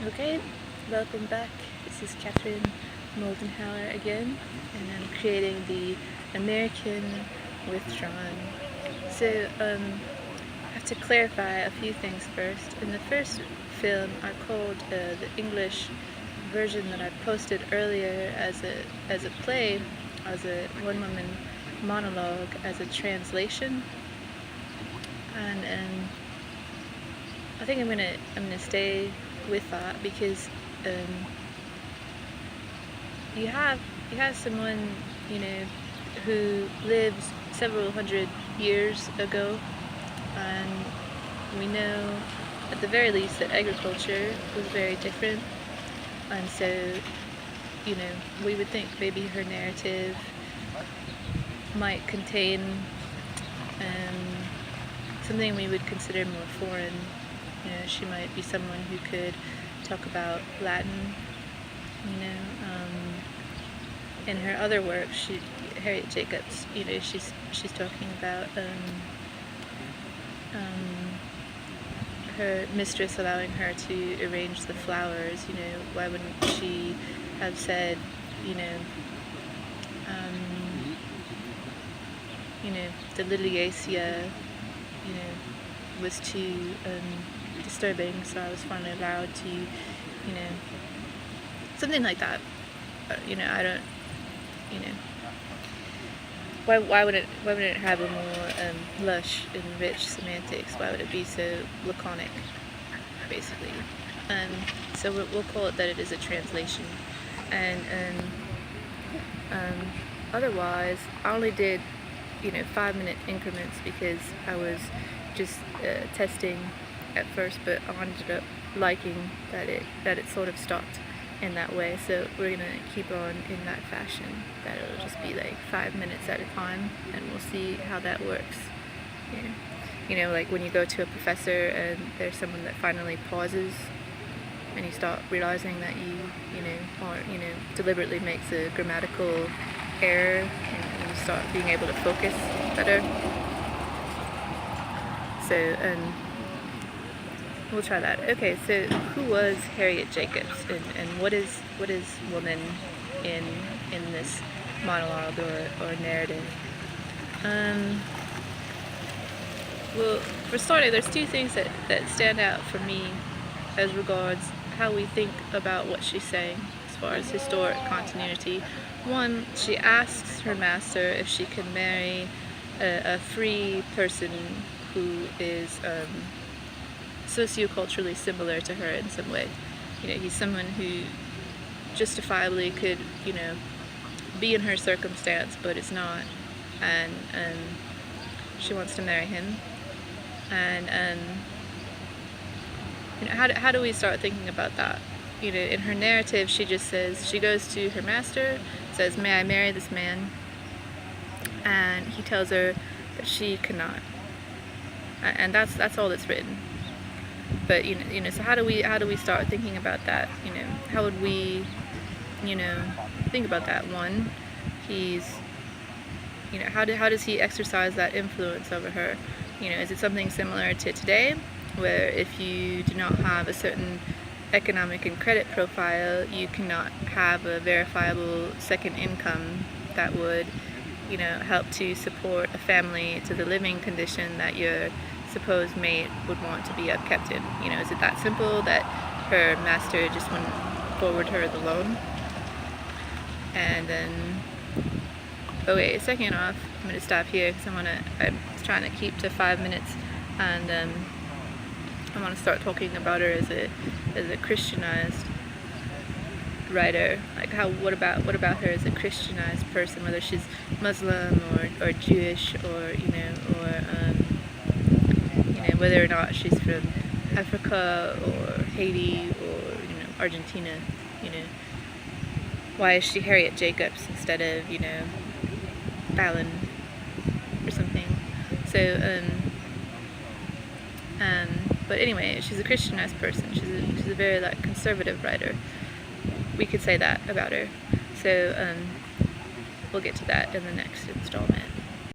Okay, welcome back. This is Catherine Moldenhauer again, and I'm creating the American Withdrawn. So, I have to clarify a few things first. In the first film, I called the English version that I posted earlier as a play, as a one-woman monologue, as a translation, and I think I'm gonna stay with that because you have someone, you know, who lives several hundred years ago, and we know at the very least that agriculture was very different, and so, you know, we would think maybe her narrative might contain something we would consider more foreign. You know, she might be someone who could talk about Latin. You know, in her other work, Harriet Jacobs, you know, she's talking about her mistress allowing her to arrange the flowers. You know, why wouldn't she have said, you know, the Liliaceae, you know, was too disturbing, so I was finally allowed to, you know, something like that. You know, I don't, you know, why would it have a more lush and rich semantics? Why would it be so laconic, basically? So we'll call it that it is a translation, and otherwise I only did, you know, 5-minute increments because I was just testing at first, but I ended up liking that it sort of stopped in that way. So we're gonna keep on in that fashion, that it'll just be like 5 minutes at a time, and we'll see how that works. Yeah. You know, like when you go to a professor and there's someone that finally pauses and you start realizing that you know, or, you know, deliberately makes a grammatical error, and you start being able to focus better. So, we'll try that. Okay, so who was Harriet Jacobs, and what is woman in this monologue or narrative? Well, for starting, there's two things that stand out for me as regards how we think about what she's saying as far as historic continuity. One, she asks her master if she can marry a free person who is socioculturally similar to her in some way. You know, he's someone who justifiably could, you know, be in her circumstance, but is not, and she wants to marry him. And you know, how do we start thinking about that? You know, in her narrative, she just says, she goes to her master, says, "May I marry this man?" And he tells her that she cannot. And that's all that's written. But you know, so how do we start thinking about that? You know, how would we, you know, think about that? One, he's, you know, how does he exercise that influence over her? You know, is it something similar to today, where if you do not have a certain economic and credit profile, you cannot have a verifiable second income that would, you know, help to support a family to the living condition that your supposed mate would want to be upkept in? You know, is it that simple that her master just wouldn't forward her the loan? And then, okay, second off, I'm going to stop here because I'm trying to keep to 5 minutes, and I want to start talking about her as a Christianized writer. Like what about her as a Christianized person, whether she's Muslim or Jewish, or you know, whether or not she's from Africa or Haiti or, you know, Argentina. You know, why is she Harriet Jacobs instead of, you know, Fallon or something? So but anyway, she's a Christianized person. She's a very like conservative writer. We could say that about her. So we'll get to that in the next installment.